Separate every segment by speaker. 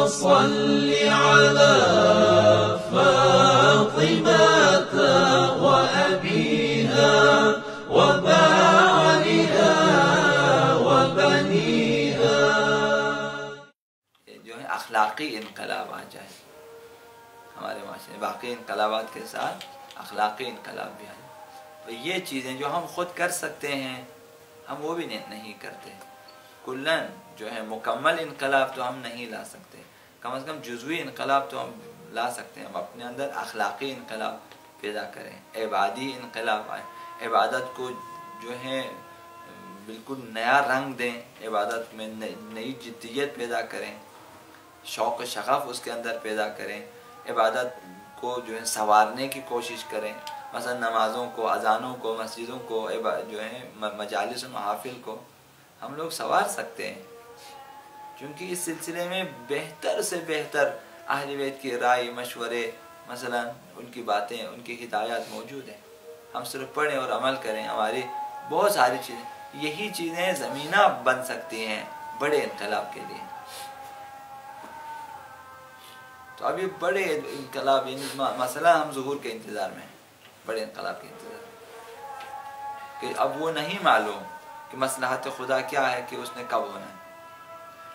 Speaker 1: صل على فاطمة وأبيها وبعلها وبنيها.
Speaker 2: جو ہے اخلاقی انقلاب آ جائے ہمارے معاشرے میں، باقی انقلابات کے ساتھ اخلاقی انقلاب بھی آ جائے. تو یہ چیزیں جو ہم خود کر سکتے ہیں ہم وہ بھی نہیں کرتے. کلن جو ہے مکمل انقلاب تو ہم نہیں لا سکتے، کم از کم جزوی انقلاب تو ہم لا سکتے ہیں. ہم اپنے اندر اخلاقی انقلاب پیدا کریں، عبادی انقلاب آئے، عبادت کو جو ہے بالکل نیا رنگ دیں، عبادت میں نئی جدیت پیدا کریں، شوق و شغف اس کے اندر پیدا کریں، عبادت کو جو ہے سنوارنے کی کوشش کریں. مثلا نمازوں کو، اذانوں کو، مسجدوں کو، جو ہے مجالس و محافل کو ہم لوگ سنوار سکتے ہیں، کیونکہ اس سلسلے میں بہتر سے بہتر اہل بیت کی رائے مشورے، مثلا ان کی باتیں، ان کی ہدایات موجود ہیں. ہم صرف پڑھیں اور عمل کریں. ہماری بہت ساری چیزیں، یہی چیزیں زمینہ بن سکتی ہیں بڑے انقلاب کے لیے. تو اب یہ بڑے انقلاب، مثلا ہم ظہور کے انتظار میں ہیں، بڑے انقلاب کے انتظار میں، کہ اب وہ نہیں معلوم کہ مصلحت خدا کیا ہے کہ اس نے کب ہونا ہے.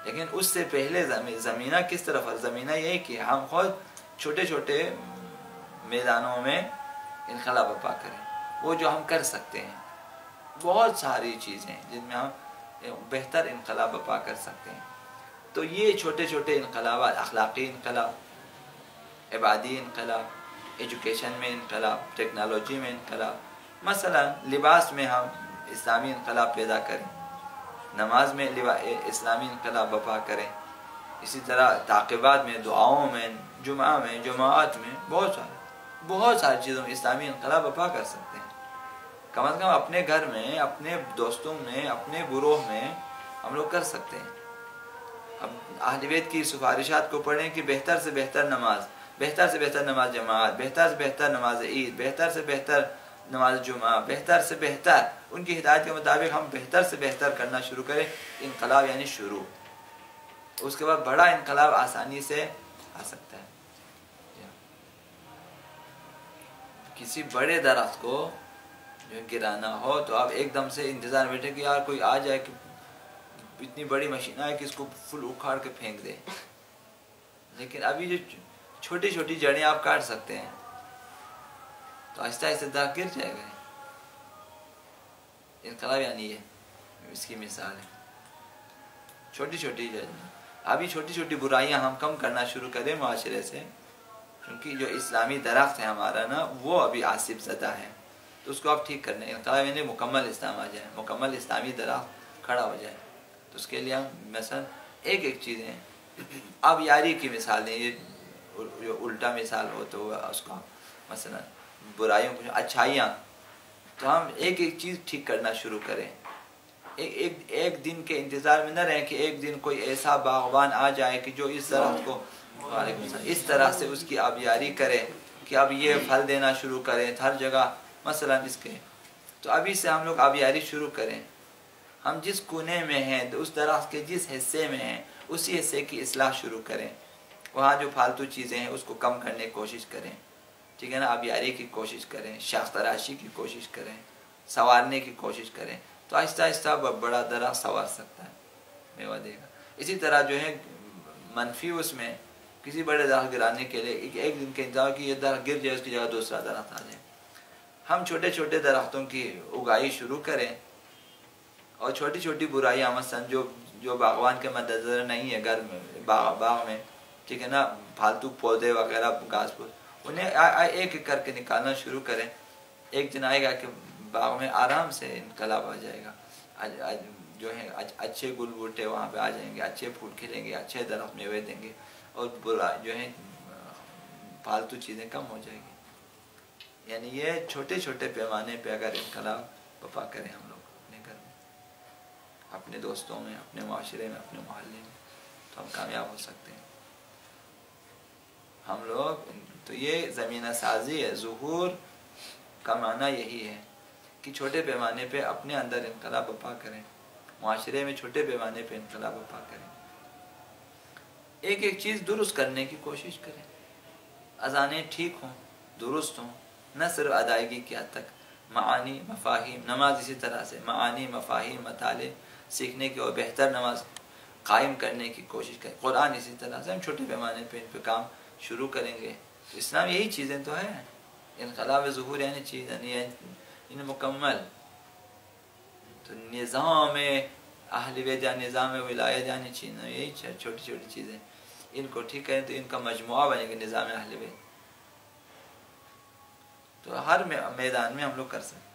Speaker 2: لیکن اس سے پہلے زمینہ کس طرف ہے؟ زمینہ یہی کہ ہم خود چھوٹے چھوٹے میدانوں میں انقلاب برپا کریں، وہ جو ہم کر سکتے ہیں. بہت ساری چیزیں جن میں ہم بہتر انقلاب برپا کر سکتے ہیں. تو یہ چھوٹے چھوٹے انقلابات، اخلاقی انقلاب، عبادی انقلاب، ایجوکیشن میں انقلاب، ٹیکنالوجی میں انقلاب، مثلا لباس میں ہم اسلامی انقلاب پیدا کریں، نماز میں اسلامی انقلاب برپا کریں، اسی طرح تعقیبات میں، دعاؤں میں، جمعہ میں، جماعت میں، بہت ساری چیزوں میں اسلامی انقلاب برپا کر سکتے ہیں. کم از کم اپنے گھر میں، اپنے دوستوں میں، اپنے گروہ میں ہم لوگ کر سکتے ہیں. اب اہل بیت کی سفارشات کو پڑھیں کہ بہتر سے بہتر نماز، بہتر سے بہتر نماز جماعت، بہتر سے بہتر نماز عید، بہتر سے بہتر نماز جمعہ، بہتر سے بہتر ان کی ہدایت کے مطابق ہم بہتر سے بہتر کرنا شروع کریں. انقلاب یعنی شروع. اس کے بعد بڑا انقلاب آسانی سے آ سکتا ہے. کسی بڑے درخت کو جو گرانا ہو تو آپ ایک دم سے انتظار بیٹھے کہ یار کوئی آ جائے کہ اتنی بڑی مشین آئے کہ اس کو فل اکھاڑ کے پھینک دے. لیکن ابھی جو چھوٹی چھوٹی جڑیں آپ کاٹ سکتے ہیں تو آہستہ آہستہ درخت گر جائے گا. انقلاب یعنی یہ اس کی مثال ہے. چھوٹی چھوٹی ابھی چھوٹی چھوٹی برائیاں ہم کم کرنا شروع کریں معاشرے سے، کیونکہ جو اسلامی درخت ہے ہمارا نا وہ ابھی آصف زدہ ہے، تو اس کو آپ ٹھیک کرنے. انقلاب یعنی مکمل اسلام آ جائے، مکمل اسلامی درخت کھڑا ہو جائے. تو اس کے لیے ہم مثلا ایک چیزیں اب یاری کی مثال دیں. یہ جو الٹا مثال ہو تو اس کو مثلا برائیوں کو اچھائیاں، تو ہم ایک چیز ٹھیک کرنا شروع کریں. ایک دن کے انتظار میں نہ رہیں کہ ایک دن کوئی ایسا باغبان آ جائے کہ جو اس درخت کو اس طرح سے اس کی آبیاری کرے کہ اب یہ پھل دینا شروع کریں ہر جگہ مثلا اس کے. تو ابھی سے ہم لوگ آبیاری شروع کریں. ہم جس کونے میں ہیں، اس درخت کے جس حصے میں ہیں، اسی حصے کی اصلاح شروع کریں. وہاں جو فالتو چیزیں ہیں اس کو کم کرنے کی کوشش کریں، ٹھیک ہے نا. آبیاری کی کوشش کریں، شاخ تراشی کی کوشش کریں، سنوارنے کی کوشش کریں. تو آہستہ آہستہ بڑا درخت سنوار سکتا ہے، میوہ دے گا. اسی طرح جو ہے منفی اس میں کسی بڑے درخت گرانے کے لیے ایک دن کے انتظار کہ یہ درخت گر جائے، اس کی جگہ دوسرا درخت آ جائے. ہم چھوٹے چھوٹے درختوں کی اگائی شروع کریں، اور چھوٹی چھوٹی برائیاں مثلا جو باغوان کے مدنظر نہیں ہے گھر میں، باغ میں، ٹھیک ہے نا، پھالتو پودے وغیرہ، گھاس پھوس، انہیں ایک ایک کر کے نکالنا شروع کریں. ایک دن آئے گا کہ باغ میں آرام سے انقلاب آ جائے گا. جو ہے اچھے گل بوٹے وہاں پہ آ جائیں گے، اچھے پھول کھلیں گے، اچھے درخت میوے دیں گے، اور جو ہے فالتو چیزیں کم ہو جائیں گی. یعنی یہ چھوٹے چھوٹے پیمانے پہ اگر انقلاب برپا کریں ہم لوگ اپنے گھر میں، اپنے دوستوں میں، اپنے معاشرے میں، اپنے محلے میں، تو ہم کامیاب ہو سکتے ہیں ہم لوگ. تو یہ زمینہ سازی ہے. ظہور کا معنی یہی ہے کہ چھوٹے پیمانے پہ اپنے اندر انقلاب برپا کریں، معاشرے میں چھوٹے پیمانے پہ انقلاب برپا کریں. ایک ایک چیز درست کرنے کی کوشش کریں، اذانیں ٹھیک ہوں، درست ہوں، نہ صرف ادائیگی کی حد تک، معانی مفاہیم، نماز اسی طرح سے معانی مفاہیم مطالعے سیکھنے کی اور بہتر نماز قائم کرنے کی کوشش کریں، قرآن اسی طرح سے ہم چھوٹے پیمانے پہ ان پہ کام شروع کریں گے۔ اسلام یہی چیزیں تو ہیں، انقلاب ظہور یعنی چیز یعنی مکمل تو نظام اہل بیت یا نظام ولایت یعنی چیز یہی چھوٹی چھوٹی چیزیں، ان کو ٹھیک کریں تو ان کا مجموعہ بنے گا نظام اہل بیت، تو ہر میدان میں ہم لوگ کر سکتے ہیں۔